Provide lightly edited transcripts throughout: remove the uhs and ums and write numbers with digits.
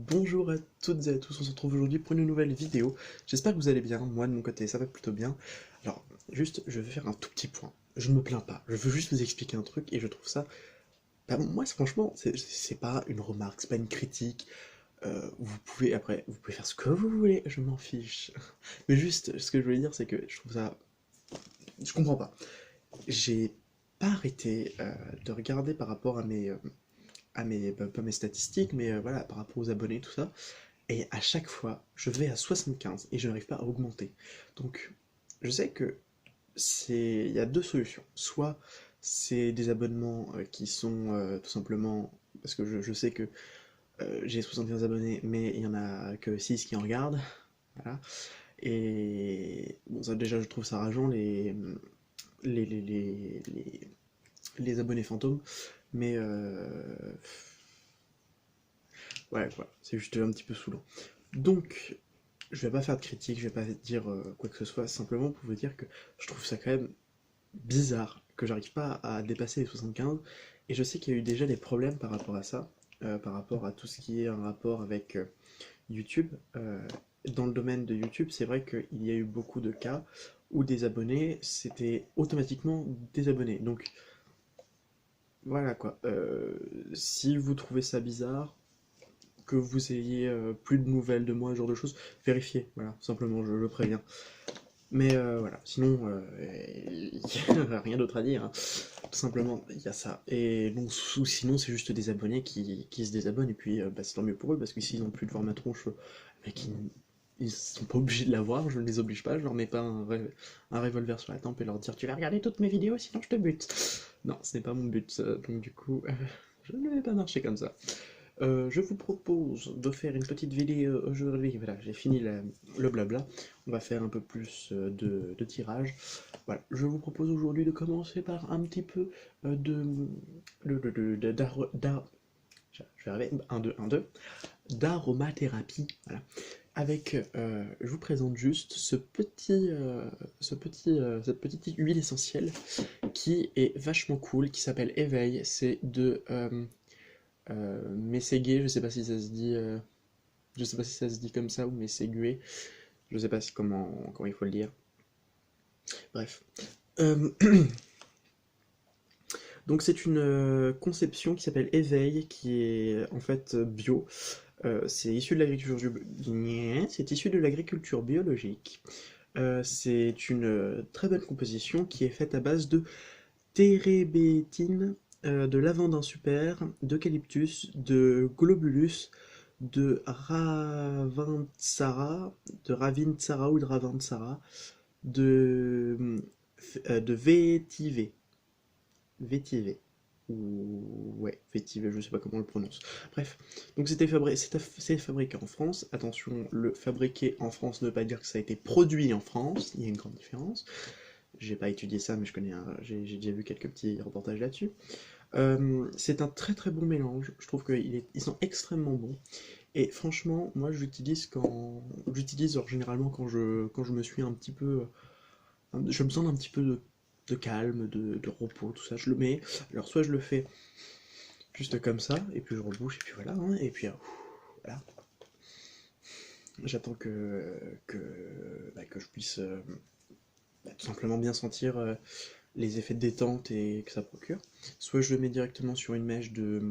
Bonjour à toutes et à tous, on se retrouve aujourd'hui pour une nouvelle vidéo. J'espère que vous allez bien, moi de mon côté ça va plutôt bien. Alors, juste, je vais faire un tout petit point. Je ne me plains pas, je veux juste vous expliquer un truc et je trouve ça... Bah, moi, franchement, c'est pas une remarque, c'est pas une critique. Vous pouvez, après, vous pouvez faire ce que vous voulez, je m'en fiche. Mais juste, ce que je voulais dire, c'est que je trouve ça... Je comprends pas. J'ai pas arrêté de regarder par rapport pas mes statistiques, mais voilà, par rapport aux abonnés, tout ça. Et à chaque fois, je vais à 75 et je n'arrive pas à augmenter. Donc, je sais que il y a deux solutions. Soit c'est des abonnements qui sont tout simplement parce que je sais que j'ai 75 abonnés, mais il y en a que 6 qui en regardent. Voilà. Et bon, ça déjà, je trouve ça rageant les, les, les, les, les abonnés fantômes. Mais ouais, quoi, c'est juste un petit peu saoulant. Donc, je vais pas faire de critique, je vais pas dire quoi que ce soit, simplement pour vous dire que je trouve ça quand même bizarre que j'arrive pas à dépasser les 75, et je sais qu'il y a eu déjà des problèmes par rapport à ça, par rapport à tout ce qui est un rapport avec YouTube. Dans le domaine de YouTube, c'est vrai qu'il y a eu beaucoup de cas où des abonnés s'étaient automatiquement désabonnés. Donc voilà quoi. Si vous trouvez ça bizarre, que vous ayez plus de nouvelles de moi, ce genre de choses, vérifiez, voilà, simplement, je le préviens. Mais voilà, sinon, il n'y a rien d'autre à dire, hein. Tout simplement, il y a ça. Et donc, ou sinon, c'est juste des abonnés qui se désabonnent, et puis bah, c'est tant mieux pour eux, parce que s'ils n'ont plus de voir ma tronche, ils sont pas obligés de la voir, je ne les oblige pas, je leur mets pas un revolver sur la tempe et leur dire tu vas regarder toutes mes vidéos, sinon je te bute. Non, ce n'est pas mon but, donc du coup, je ne vais pas marcher comme ça. Je vous propose de faire une petite vidéo aujourd'hui. Voilà, j'ai fini le blabla. On va faire un peu plus de tirage. Voilà, je vous propose aujourd'hui de commencer par un petit peu je vais arriver, 1, 2, 1, 2, d'aromathérapie. Voilà. Avec, je vous présente juste cette petite huile essentielle qui est vachement cool, qui s'appelle Éveil. C'est de Mességué, je sais pas si ça se dit, je sais pas si ça se dit comme ça ou Mességué, je sais pas si comment il faut le dire. Bref. Euh, donc c'est une conception qui s'appelle Éveil, qui est en fait bio. C'est issu de l'agriculture c'est issu de l'agriculture biologique. C'est une très bonne composition qui est faite à base de térébétine, de lavandin super, d'eucalyptus, de globulus, de ravintsara ou de ravantsara, de vétiver. Ou ouais, vétiver, je sais pas comment on le prononce. Bref, donc c'est fabriqué en France. Attention, le fabriqué en France ne veut pas dire que ça a été produit en France, il y a une grande différence. J'ai pas étudié ça, mais j'ai déjà vu quelques petits reportages là-dessus. C'est un très très bon mélange. Je trouve qu'ils sont extrêmement bons. Et franchement, moi j'utilise généralement quand je me suis un petit peu, je me sens un petit peu de calme, de repos, tout ça. Je le mets. Alors soit je le fais juste comme ça, et puis je rebouche, et puis voilà, hein, et puis voilà. J'attends que je puisse tout simplement bien sentir les effets de détente et que ça procure. Soit je le mets directement sur une mèche de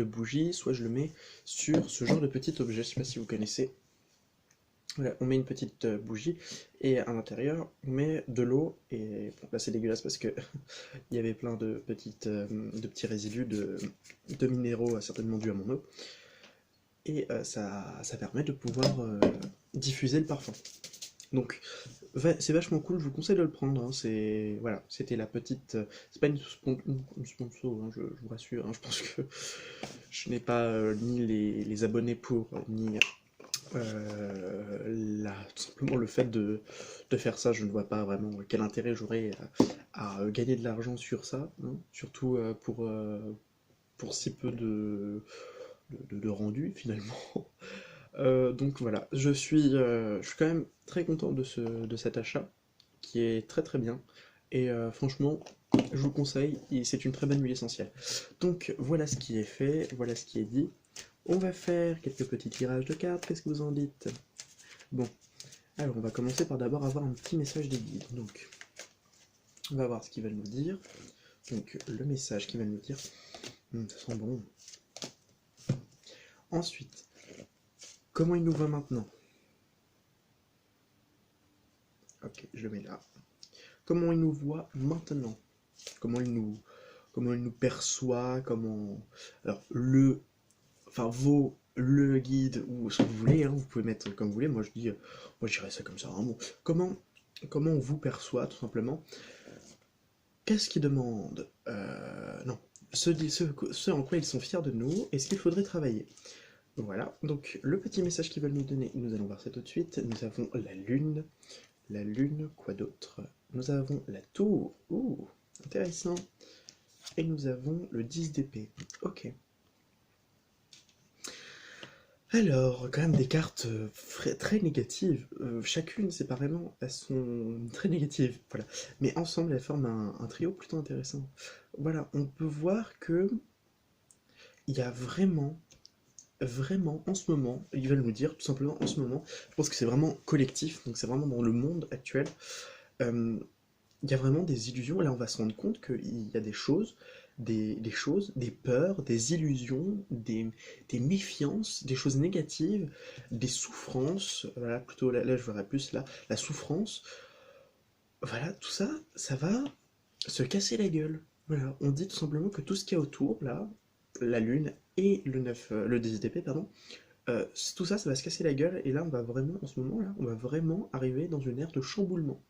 bougie, soit je le mets sur ce genre de petit objet, je sais pas si vous connaissez. Voilà, on met une petite bougie et à l'intérieur on met de l'eau et bon, là c'est dégueulasse parce que il y avait plein de petits résidus de minéraux certainement dus à mon eau et ça permet de pouvoir diffuser le parfum. Donc c'est vachement cool, je vous conseille de le prendre, hein. C'est voilà, c'était la petite, c'est pas une sponsor, hein, je vous rassure, hein. Je pense que je n'ai pas ni les abonnés pour, ni tout simplement le fait de faire ça, je ne vois pas vraiment quel intérêt j'aurais à gagner de l'argent sur ça, hein. Surtout pour si peu de rendu finalement. Donc voilà, je suis quand même très content de cet achat, qui est très très bien, et franchement, je vous conseille, c'est une très bonne huile essentielle. Donc voilà ce qui est fait, voilà ce qui est dit. On va faire quelques petits tirages de cartes, qu'est-ce que vous en dites? Bon, alors on va commencer par d'abord avoir un petit message des guides. Donc, on va voir ce qu'ils veulent nous dire. Donc, le message qu'ils veulent nous dire. Ça sent bon. Ensuite, comment ils nous voient maintenant? Ok, je le mets là. Comment ils nous voient maintenant? Comment ils nous perçoivent? Alors, le guide, ou ce que vous voulez, hein, vous pouvez mettre comme vous voulez, moi je dirais ça comme ça, hein, bon. Comment on vous perçoit, tout simplement? Qu'est-ce qu'ils demandent? Non, ce en quoi ils sont fiers de nous, et ce qu'il faudrait travailler. Voilà, donc le petit message qu'ils veulent nous donner, nous allons voir ça tout de suite. Nous avons la lune, quoi d'autre? Nous avons la tour, ouh, intéressant. Et nous avons le 10 d'épée, ok. Alors, quand même des cartes très négatives. Chacune, séparément, elles sont très négatives, voilà. Mais ensemble, elles forment un trio plutôt intéressant. Voilà, on peut voir que il y a vraiment, en ce moment, ils veulent nous dire, tout simplement, en ce moment, je pense que c'est vraiment collectif, donc c'est vraiment dans le monde actuel, euh, il y a vraiment des illusions, et là on va se rendre compte qu'il y a des peurs, des illusions, des méfiances, des choses négatives, des souffrances, voilà, plutôt là je verrais plus là, la souffrance, voilà, tout ça, ça va se casser la gueule. Voilà, on dit tout simplement que tout ce qu'il y a autour, là, la Lune et le 10 d'épée, pardon, tout ça, ça va se casser la gueule, et là on va vraiment, en ce moment-là, on va vraiment arriver dans une ère de chamboulement.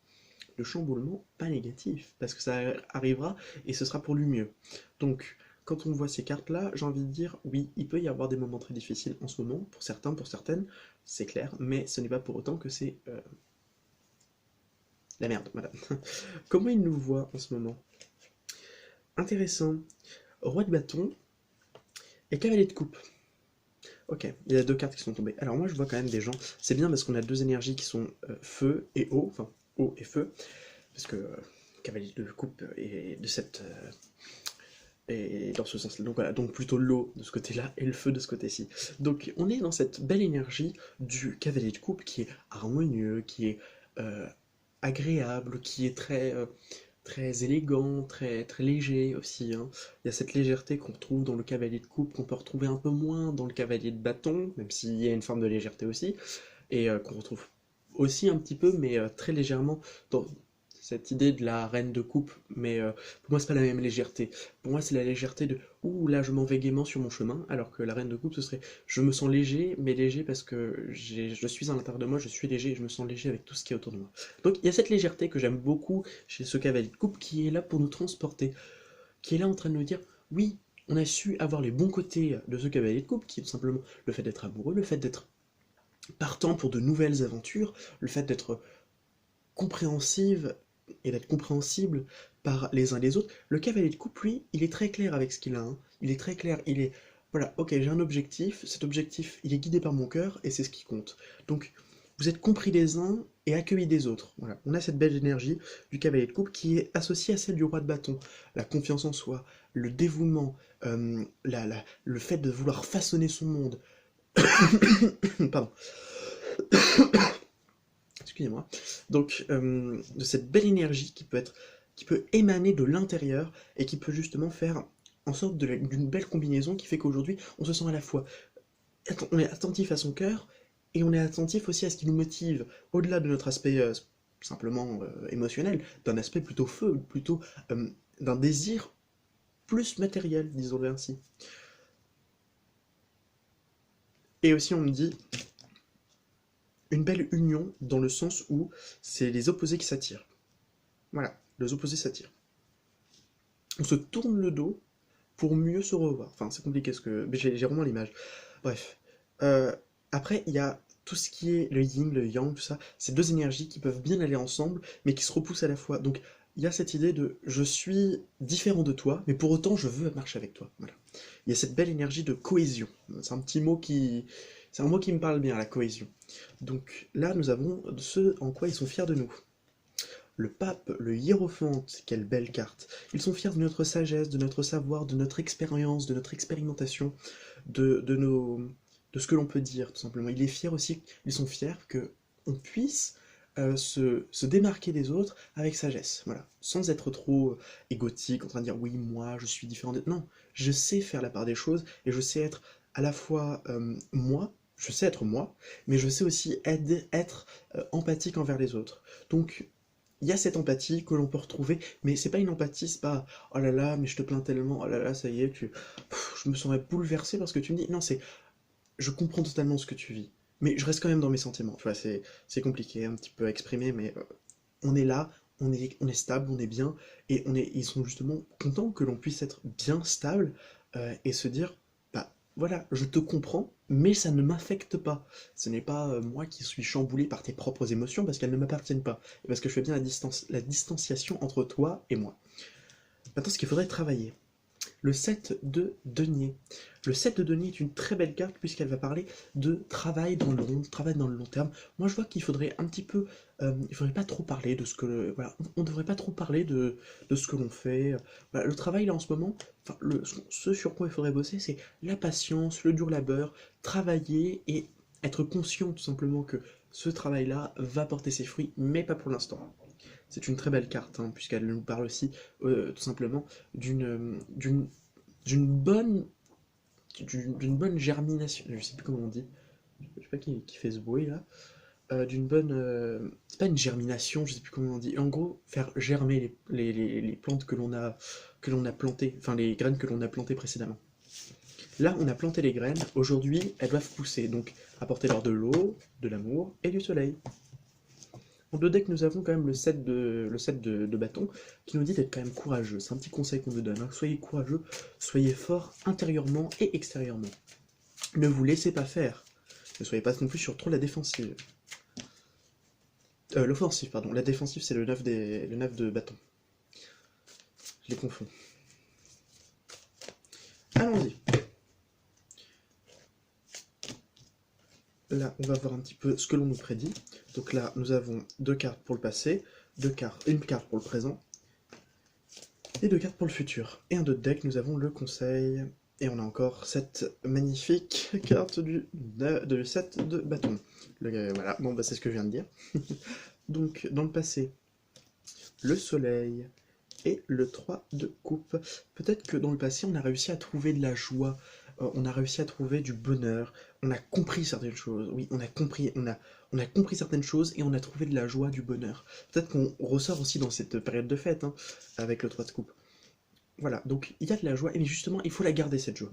Le chamboulement pas négatif, parce que ça arrivera et ce sera pour le mieux. Donc, quand on voit ces cartes-là, j'ai envie de dire, oui, il peut y avoir des moments très difficiles en ce moment, pour certains, pour certaines, c'est clair, mais ce n'est pas pour autant que c'est la merde, madame. Comment ils nous voient en ce moment? Intéressant. Roi de bâton et cavalier de coupe. Ok, il y a deux cartes qui sont tombées. Alors moi je vois quand même des gens, c'est bien parce qu'on a deux énergies qui sont feu et eau, enfin eau et feu, parce que cavalier de coupe est de cette et dans ce sens-là. Donc voilà, donc plutôt l'eau de ce côté-là et le feu de ce côté-ci. Donc on est dans cette belle énergie du cavalier de coupe qui est harmonieux, qui est euh, agréable, qui est très élégant, très léger aussi, hein. Il y a cette légèreté qu'on retrouve dans le cavalier de coupe, qu'on peut retrouver un peu moins dans le cavalier de bâton, même s'il y a une forme de légèreté aussi, et qu'on retrouve aussi un petit peu, mais très légèrement dans cette idée de la reine de coupe. Mais pour moi, c'est pas la même légèreté. Pour moi, c'est la légèreté de ouh là, je m'en vais gaiement sur mon chemin, alors que la reine de coupe, ce serait je me sens léger, mais léger parce que je suis à l'intérieur de moi, je suis léger et je me sens léger avec tout ce qui est autour de moi. Donc il y a cette légèreté que j'aime beaucoup chez ce cavalier de coupe qui est là pour nous transporter, qui est là en train de nous dire oui, on a su avoir les bons côtés de ce cavalier de coupe, qui est tout simplement le fait d'être amoureux, le fait d'être partant pour de nouvelles aventures, le fait d'être compréhensive et d'être compréhensible par les uns les autres. Le cavalier de coupe, lui, il est très clair avec ce qu'il a, hein. Il est très clair, il est voilà, ok, j'ai un objectif, cet objectif, il est guidé par mon cœur et c'est ce qui compte. Donc, vous êtes compris des uns et accueillis des autres. Voilà, on a cette belle énergie du cavalier de coupe qui est associée à celle du roi de bâton. La confiance en soi, le dévouement, le fait de vouloir façonner son monde. Pardon. Excusez-moi. Donc, de cette belle énergie qui peut émaner de l'intérieur et qui peut justement faire en sorte d'une belle combinaison qui fait qu'aujourd'hui, on se sent à la fois, on est attentif à son cœur et on est attentif aussi à ce qui nous motive, au-delà de notre aspect simplement émotionnel, d'un aspect plutôt feu, plutôt d'un désir plus matériel, disons-le ainsi. Et aussi, on me dit une belle union dans le sens où c'est les opposés qui s'attirent. Voilà, les opposés s'attirent. On se tourne le dos pour mieux se revoir. Enfin, c'est compliqué ce que. Mais j'ai vraiment l'image. Bref. Euh, Après, il y a tout ce qui est le yin, le yang, tout ça. C'est deux énergies qui peuvent bien aller ensemble, mais qui se repoussent à la fois. Donc, il y a cette idée de je suis différent de toi, mais pour autant, je veux marcher avec toi. Voilà. Il y a cette belle énergie de cohésion. C'est un petit mot qui. C'est un mot qui me parle bien, la cohésion. Donc là, nous avons ce en quoi ils sont fiers de nous. le pape, le hiérophante, quelle belle carte. Ils sont fiers de notre sagesse, de notre savoir, de notre expérience, de notre expérimentation, de nos, de ce que l'on peut dire, tout simplement. Il est fier aussi, ils sont fiers que on puisse se démarquer des autres avec sagesse, voilà, sans être trop égotique, en train de dire oui, moi, je suis différent des... Non, je sais faire la part des choses et je sais être à la fois moi, je sais être moi, mais je sais aussi être empathique envers les autres. Donc, il y a cette empathie que l'on peut retrouver, mais c'est pas une empathie, c'est pas oh là là, mais je te plains tellement, oh là là, ça y est, je me sens bouleversé parce que tu me dis. Non, c'est je comprends totalement ce que tu vis, mais je reste quand même dans mes sentiments. Tu vois, c'est compliqué un petit peu à exprimer, mais on est là, on est stable, on est bien, et ils sont justement contents que l'on puisse être bien stable et se dire, bah voilà, je te comprends, mais ça ne m'affecte pas. Ce n'est pas moi qui suis chamboulé par tes propres émotions parce qu'elles ne m'appartiennent pas, et parce que je fais bien la distanciation entre toi et moi. Maintenant, ce qu'il faudrait travailler, le 7 de denier. Le 7 de denier est une très belle carte puisqu'elle va parler de travail dans le long, travail dans le long terme. Moi je vois qu'il faudrait un petit peu, il faudrait pas trop parler de ce que, voilà, on devrait pas trop parler de ce que l'on fait. Voilà, le travail là en ce moment, enfin, ce sur quoi il faudrait bosser, c'est la patience, le dur labeur, travailler et être conscient tout simplement que ce travail-là va porter ses fruits, mais pas pour l'instant. C'est une très belle carte, hein, puisqu'elle nous parle aussi tout simplement d'une d'une bonne d'une bonne germination. Je sais plus comment on dit. Je sais pas qui fait ce bruit là. D'une bonne. C'est pas une germination, je sais plus comment on dit. En gros, faire germer les plantes que l'on a plantées, enfin les graines que l'on a plantées précédemment. Là, on a planté les graines. Aujourd'hui, elles doivent pousser, donc apporter-leur de l'eau, de l'amour et du soleil. En deux decks, nous avons quand même le set de bâton qui nous dit d'être quand même courageux. C'est un petit conseil qu'on nous donne, hein. Soyez courageux, soyez fort intérieurement et extérieurement. Ne vous laissez pas faire. Ne soyez pas non plus sur trop la défensive. L'offensive, pardon. La défensive, c'est le 9 de bâton. Je les confonds. Allons-y. Là, on va voir un petit peu ce que l'on nous prédit. Donc là, nous avons deux cartes pour le passé, une carte pour le présent, et deux cartes pour le futur. Et un autre deck, nous avons le conseil, et on a encore cette magnifique carte du 7 de bâton. Voilà, bon bah c'est ce que je viens de dire. Donc, dans le passé, le soleil et le 3 de coupe. Peut-être que dans le passé, on a réussi à trouver de la joie, on a réussi à trouver du bonheur, on a compris certaines choses, oui, on a compris certaines choses et on a trouvé de la joie, du bonheur. Peut-être qu'on ressort aussi dans cette période de fête, hein, avec le 3 de coupe. Voilà, donc il y a de la joie, mais justement, il faut la garder cette joie.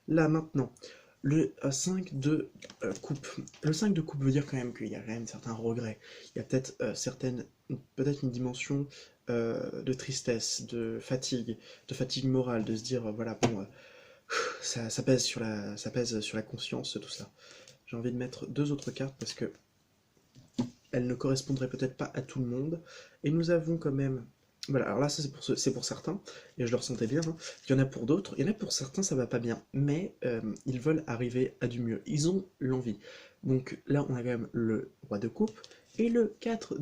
Là, maintenant, le 5 de coupe. Le 5 de coupe veut dire quand même qu'il y a quand même certains regrets. Il y a peut-être peut-être une dimension de tristesse, de fatigue morale, de se dire, voilà, bon, ça pèse ça pèse sur la conscience, tout ça. J'ai envie de mettre deux autres cartes parce que elles ne correspondraient peut-être pas à tout le monde. Et nous avons quand même... Voilà, alors là, ça c'est pour certains, et je le ressentais bien, hein. Il y en a pour d'autres, il y en a pour certains, ça va pas bien, mais ils veulent arriver à du mieux, ils ont l'envie. Donc là, on a quand même le roi de coupe, et le 4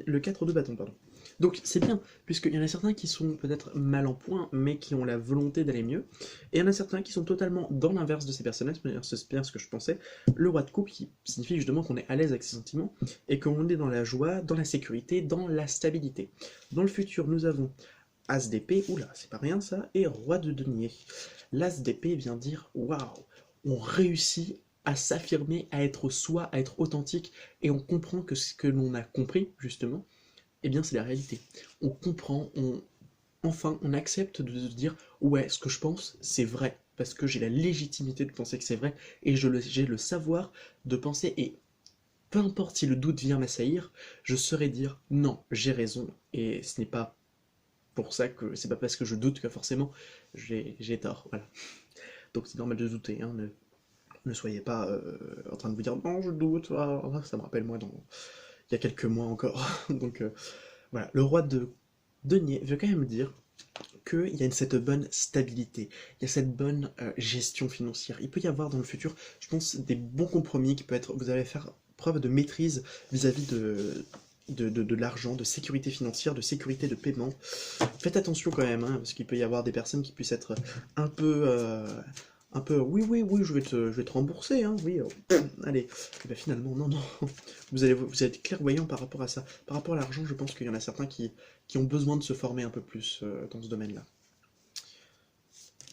le 4 de bâton, pardon. Donc c'est bien, puisqu'il y en a certains qui sont peut-être mal en point, mais qui ont la volonté d'aller mieux, et il y en a certains qui sont totalement dans l'inverse de ces personnages, c'est bien ce que je pensais, le roi de coupe qui signifie justement qu'on est à l'aise avec ses sentiments, et qu'on est dans la joie, dans la sécurité, dans la stabilité. Dans le futur, nous avons As d'épée, oula, c'est pas rien ça, et Roi de denier. L'As d'épée vient dire waouh, on réussit à s'affirmer, à être soi, à être authentique, et on comprend que ce que l'on a compris, justement, eh bien c'est la réalité. On comprend, enfin, on accepte de se dire ouais, ce que je pense, c'est vrai, parce que j'ai la légitimité de penser que c'est vrai, et j'ai le savoir de penser, et peu importe si le doute vient m'assaillir, je saurais dire non, j'ai raison, et ce n'est pas pour ça que c'est pas parce que je doute que forcément j'ai tort. Voilà. Donc c'est normal de douter, hein, ne soyez pas en train de vous dire non, je doute, ça me rappelle moi il y a quelques mois encore. Donc voilà, le roi de denier veut quand même dire qu'il y a cette bonne stabilité, il y a cette bonne gestion financière. Il peut y avoir dans le futur, je pense, des bons compromis qui peut être, vous allez faire preuve de maîtrise vis-à-vis de l'argent, de sécurité financière, de sécurité de paiement. Faites attention quand même, hein, parce qu'il peut y avoir des personnes qui puissent être un peu, oui, oui, oui, je vais te rembourser, hein, oui, allez. Et ben finalement, non, non, vous allez être clairvoyant par rapport à ça. Par rapport à l'argent, je pense qu'il y en a certains qui ont besoin de se former un peu plus dans ce domaine-là.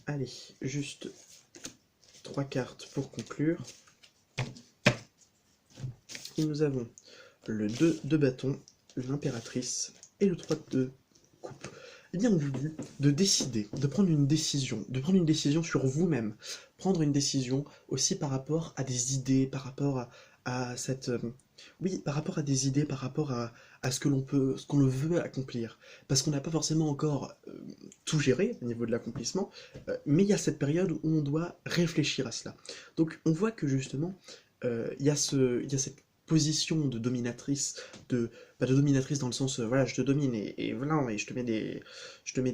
Allez, juste 3 cartes pour conclure. Et nous avons le 2 de bâton, l'impératrice et le 3 de coupe. Eh bien, on vous dit de décider, de prendre une décision sur vous-même, prendre une décision aussi par rapport à des idées, par rapport à cette... oui, par rapport à des idées, par rapport à ce qu'on veut accomplir. Parce qu'on n'a pas forcément encore tout géré au niveau de l'accomplissement, mais il y a cette période où on doit réfléchir à cela. Donc, on voit que justement, il y a cette position de dominatrice, pas de dominatrice dans le sens, voilà, je te domine et voilà, et je te mets des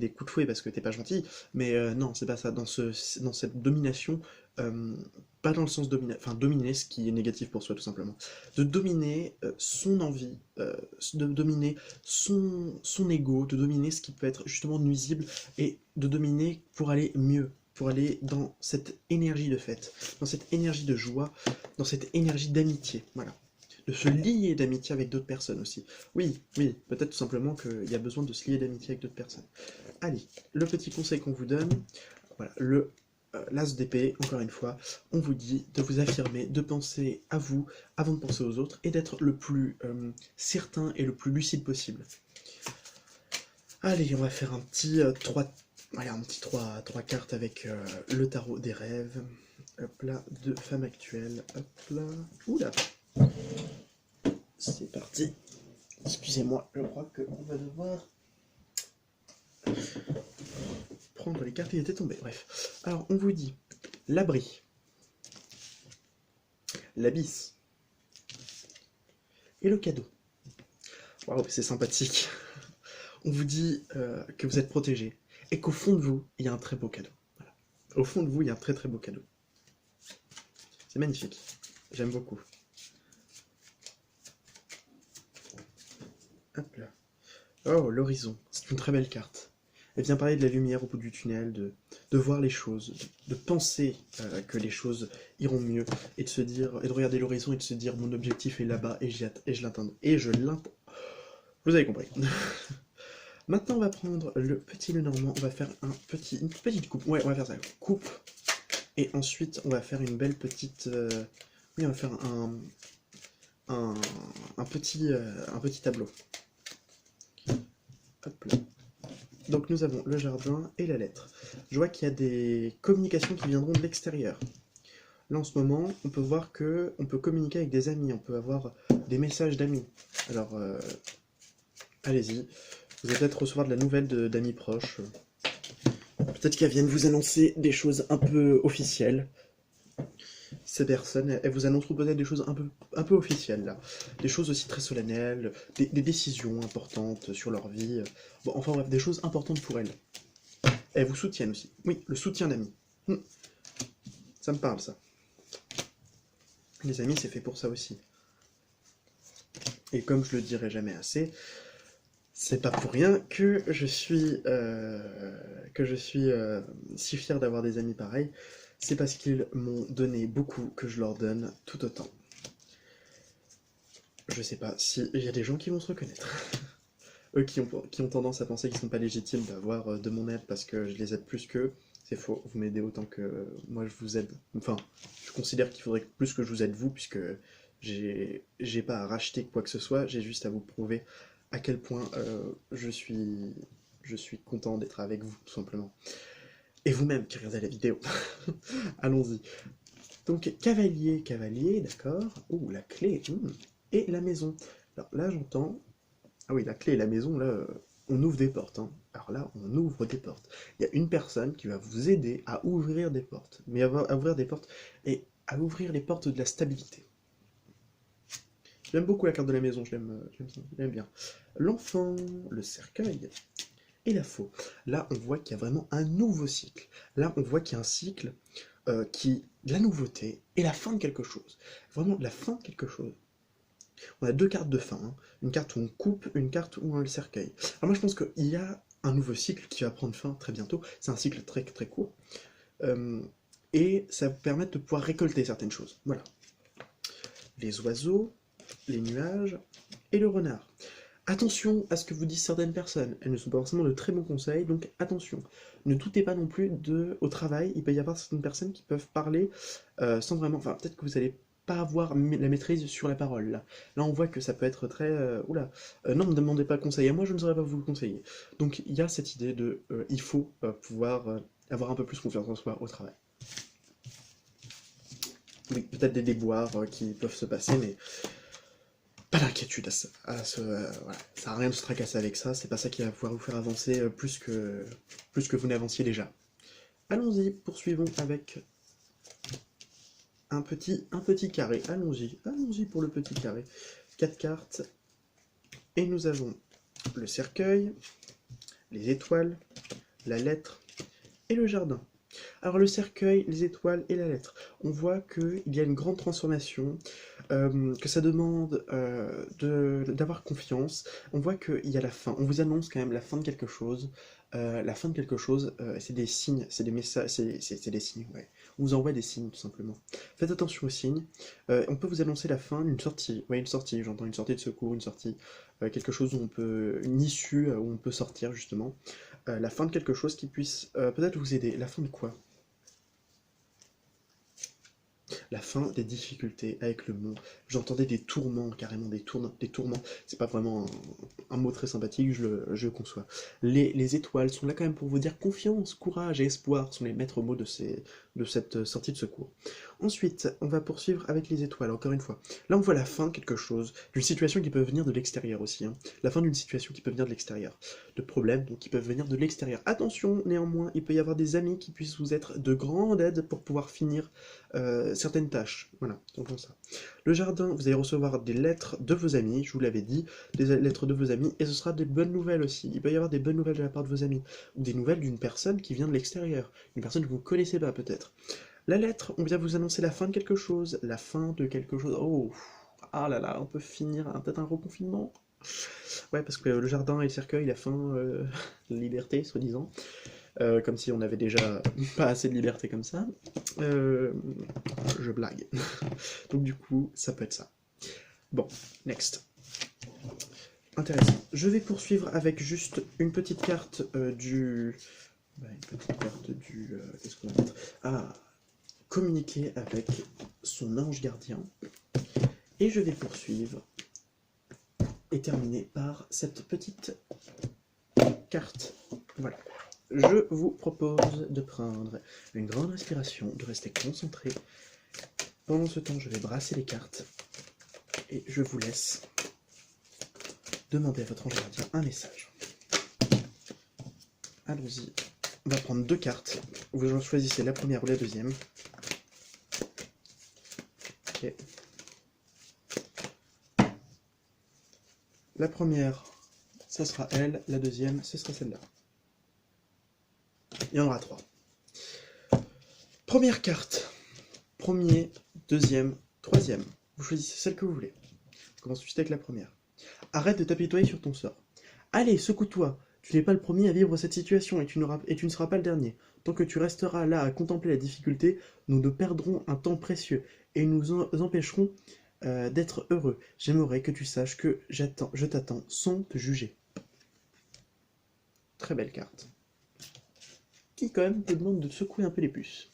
coups de fouet parce que t'es pas gentil, mais non, c'est pas ça, dans cette domination, pas dans le sens dominer, ce qui est négatif pour soi tout simplement, de dominer son envie, de dominer son ego, de dominer ce qui peut être justement nuisible, et de dominer pour aller mieux, pour aller dans cette énergie de fête, dans cette énergie de joie, dans cette énergie d'amitié, voilà. De se lier d'amitié avec d'autres personnes aussi. Oui, oui, peut-être tout simplement qu'il y a besoin de se lier d'amitié avec d'autres personnes. Allez, le petit conseil qu'on vous donne, voilà, l'as d'épée, encore une fois, on vous dit de vous affirmer, de penser à vous avant de penser aux autres, et d'être le plus certain et le plus lucide possible. Allez, on va faire un petit 3, voilà, un petit 3 cartes avec le tarot des rêves. Hop là, de femme actuelle. Hop là. Oula. C'est parti. Excusez-moi, je crois qu'on va devoir prendre les cartes qui étaient tombées. Bref. Alors, on vous dit l'abri, l'abysse et le cadeau. Waouh, c'est sympathique. On vous dit que vous êtes protégé et qu'au fond de vous, il y a un très beau cadeau. Voilà. Au fond de vous, il y a un très très beau cadeau. C'est magnifique. J'aime beaucoup. Hop là. Oh, l'horizon. C'est une très belle carte. Elle vient parler de la lumière au bout du tunnel, de voir les choses, de penser que les choses iront mieux, et de se dire, et de regarder l'horizon et de se dire mon objectif est là-bas et je l'atteindrai. Et je l'atteins. Vous avez compris. Maintenant, on va prendre le petit Lenormand. On va faire une petite coupe. Ouais, on va faire ça. Coupe. Et ensuite, on va faire une belle petite... oui, on va faire un petit tableau. Hop là. Donc nous avons le jardin et la lettre. Je vois qu'il y a des communications qui viendront de l'extérieur. Là en ce moment, on peut voir que on peut communiquer avec des amis, on peut avoir des messages d'amis. Alors, allez-y. Vous allez peut-être recevoir de la nouvelle d'amis proches. Peut-être qu'elles viennent vous annoncer des choses un peu officielles. Ces personnes, elles vous annonceront peut-être des choses un peu officielles, là. Des choses aussi très solennelles, des décisions importantes sur leur vie. Bon, enfin bref, des choses importantes pour elles. Elles vous soutiennent aussi. Oui, le soutien d'amis. Ça me parle, ça. Les amis, c'est fait pour ça aussi. Et comme je le dirai jamais assez, c'est pas pour rien que je suis si fier d'avoir des amis pareils. C'est parce qu'ils m'ont donné beaucoup que je leur donne tout autant. Je sais pas s'il y a des gens qui vont se reconnaître. Eux qui ont tendance à penser qu'ils sont pas légitimes d'avoir de mon aide parce que je les aide plus qu'eux, c'est faux. Vous m'aidez autant que moi je vous aide. Enfin, je considère qu'il faudrait plus que je vous aide vous, puisque j'ai pas à racheter quoi que ce soit, j'ai juste à vous prouver à quel point je suis content d'être avec vous, tout simplement. Et vous-même qui regardez la vidéo. Allons-y. Donc, cavalier, d'accord. Ouh, la clé. Et la maison. Alors là, j'entends... Ah oui, la clé et la maison, là, on ouvre des portes. Hein. Alors là, on ouvre des portes. Il y a une personne qui va vous aider à ouvrir des portes. Mais à ouvrir des portes et à ouvrir les portes de la stabilité. J'aime beaucoup la carte de la maison, je l'aime bien. L'enfant, le cercueil et la faux. Là, on voit qu'il y a vraiment un nouveau cycle. Là, on voit qu'il y a un cycle de la nouveauté et la fin de quelque chose. Vraiment, la fin de quelque chose. On a deux cartes de fin, hein. Une carte où on coupe, une carte où on a le cercueil. Alors moi je pense qu'il y a un nouveau cycle qui va prendre fin très bientôt. C'est un cycle très très court. Euh, et ça vous permet de pouvoir récolter certaines choses. Voilà. Les oiseaux, les nuages et le renard. Attention à ce que vous disent certaines personnes, elles ne sont pas forcément de très bons conseils, donc attention. Ne doutez pas non plus au travail, il peut y avoir certaines personnes qui peuvent parler sans vraiment... Enfin, peut-être que vous allez pas avoir la maîtrise sur la parole, là. Là, on voit que ça peut être très... oula, non, ne me demandez pas conseil à moi, je ne saurais pas vous le conseiller. Donc, il y a cette idée de... il faut pouvoir avoir un peu plus confiance en soi au travail. Oui, peut-être des déboires qui peuvent se passer, mais pas d'inquiétude voilà. Ça sert à rien de se tracasser avec ça, c'est pas ça qui va pouvoir vous faire avancer plus que vous n'avanciez déjà. Allons-y, poursuivons avec un petit carré. Allons-y pour le petit carré. 4 cartes, et nous avons le cercueil, les étoiles, la lettre et le jardin. Alors le cercueil, les étoiles et la lettre, on voit qu'il y a une grande transformation, que ça demande d'avoir confiance. On voit qu'il y a la fin, on vous annonce quand même la fin de quelque chose. La fin de quelque chose, c'est des signes, c'est des messages, c'est des signes, ouais. On vous envoie des signes tout simplement. Faites attention aux signes. On peut vous annoncer la fin d'une sortie, ouais, une sortie, j'entends une sortie de secours, une sortie, quelque chose où on peut, une issue où on peut sortir justement. La fin de quelque chose qui puisse peut-être vous aider. La fin de quoi? La fin des difficultés avec le monde. J'entendais des tourments, carrément des tourments. C'est pas vraiment un mot très sympathique, je conçois. Les étoiles sont là quand même pour vous dire confiance, courage et espoir sont les maîtres mots de cette sortie de secours. Ensuite, on va poursuivre avec les étoiles, encore une fois. Là, on voit la fin de quelque chose, d'une situation qui peut venir de l'extérieur aussi, hein. La fin d'une situation qui peut venir de l'extérieur. De problèmes donc, qui peuvent venir de l'extérieur. Attention, néanmoins, il peut y avoir des amis qui puissent vous être de grande aide pour pouvoir finir certaines tâches. Voilà, donc ça. Le jardin, vous allez recevoir des lettres de vos amis, je vous l'avais dit, des lettres de vos amis, et ce sera des bonnes nouvelles aussi. Il peut y avoir des bonnes nouvelles de la part de vos amis, ou des nouvelles d'une personne qui vient de l'extérieur, une personne que vous ne connaissez pas peut-être. La lettre, on vient vous annoncer la fin de quelque chose, la fin de quelque chose. Oh, ah là là, on peut finir peut-être un reconfinement. Ouais, parce que le jardin et le cercueil, la fin, la liberté, soi-disant. Comme si on avait déjà pas assez de liberté comme ça. Je blague. Donc du coup, ça peut être ça. Bon, next. Intéressant. Je vais poursuivre avec juste une petite carte du... une petite carte du... qu'est-ce qu'on va mettre? Ah, communiquer avec son ange gardien. Et je vais poursuivre et terminer par cette petite carte. Voilà. Je vous propose de prendre une grande respiration, de rester concentré. Pendant ce temps, je vais brasser les cartes et je vous laisse demander à votre ange gardien un message. Allons-y. On va prendre deux cartes. Vous en choisissez la première ou la deuxième. Ok. La première, ça sera elle. La deuxième, ce sera celle-là. Il y en aura trois. Première carte. Premier, deuxième, troisième. Vous choisissez celle que vous voulez. Je commence tout de suite avec la première. Arrête de t'apitoyer sur ton sort. Allez, secoue-toi. Tu n'es pas le premier à vivre cette situation et tu ne seras pas le dernier. Tant que tu resteras là à contempler la difficulté, nous nous perdrons un temps précieux et nous empêcherons d'être heureux. J'aimerais que tu saches que je t'attends sans te juger. Très belle carte. Qui quand même te demande de secouer un peu les puces.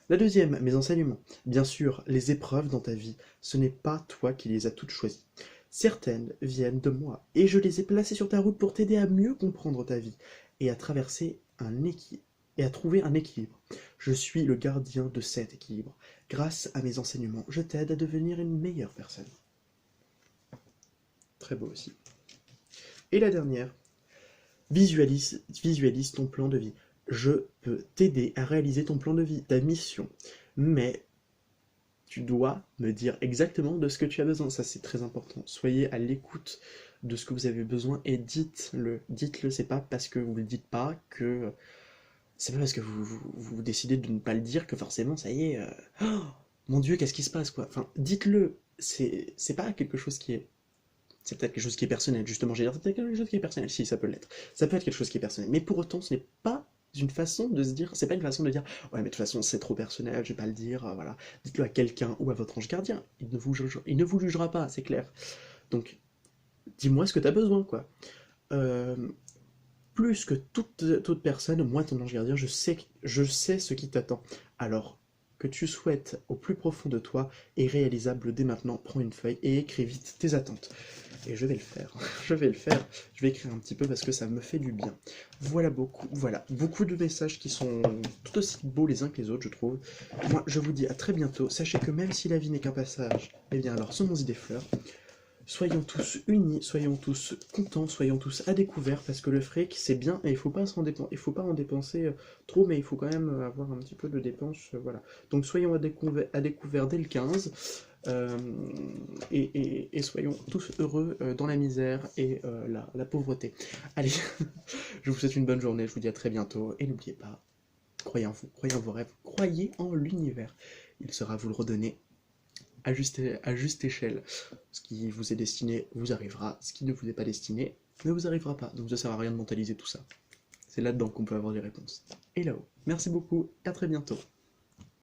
La deuxième, mes enseignements. Bien sûr, les épreuves dans ta vie, ce n'est pas toi qui les as toutes choisies. Certaines viennent de moi, et je les ai placées sur ta route pour t'aider à mieux comprendre ta vie, et à et à trouver un équilibre. Je suis le gardien de cet équilibre. Grâce à mes enseignements, je t'aide à devenir une meilleure personne. Très beau aussi. Et la dernière, visualise ton plan de vie. Je peux t'aider à réaliser ton plan de vie, ta mission, mais tu dois me dire exactement de ce que tu as besoin. Ça, c'est très important. Soyez à l'écoute de ce que vous avez besoin et dites-le. Dites-le, c'est pas parce que vous le dites pas que... C'est pas parce que vous décidez de ne pas le dire que forcément, ça y est... Oh, mon Dieu, qu'est-ce qui se passe, quoi? Enfin, dites-le. c'est pas quelque chose qui est... C'est peut-être quelque chose qui est personnel, justement, j'ai dire, c'est peut-être quelque chose qui est personnel, si, ça peut l'être. Ça peut être quelque chose qui est personnel, mais pour autant, ce n'est pas une façon de se dire, c'est pas une façon de dire, ouais, mais de toute façon, c'est trop personnel, je vais pas le dire, voilà. Dites-le à quelqu'un ou à votre ange gardien, il ne vous jugera pas, c'est clair. Donc, dis-moi ce que tu as besoin, quoi. Euh, Plus que toute personne, moi, ton ange gardien, je sais ce qui t'attend. Alors, que tu souhaites au plus profond de toi est réalisable dès maintenant. Prends une feuille et écris vite tes attentes. Et je vais le faire. Je vais le faire. Je vais écrire un petit peu parce que ça me fait du bien. Voilà, beaucoup de messages qui sont tout aussi beaux les uns que les autres, je trouve. Moi, je vous dis à très bientôt. Sachez que même si la vie n'est qu'un passage, eh bien alors semons-y des fleurs. Soyons tous unis, soyons tous contents, soyons tous à découvert, parce que le fric, c'est bien, et il faut pas en dépenser trop, mais il faut quand même avoir un petit peu de dépenses, voilà. Donc soyons à découvert dès le 15, euh, et soyons tous heureux dans la misère et la pauvreté. Allez, je vous souhaite une bonne journée, je vous dis à très bientôt, et n'oubliez pas, croyez en vous, croyez en vos rêves, croyez en l'univers. Il sera vous le redonner à juste échelle. Ce qui vous est destiné vous arrivera, ce qui ne vous est pas destiné ne vous arrivera pas. Donc ça sert à rien de mentaliser tout ça. C'est là-dedans qu'on peut avoir des réponses. Et là-haut. Merci beaucoup, et à très bientôt.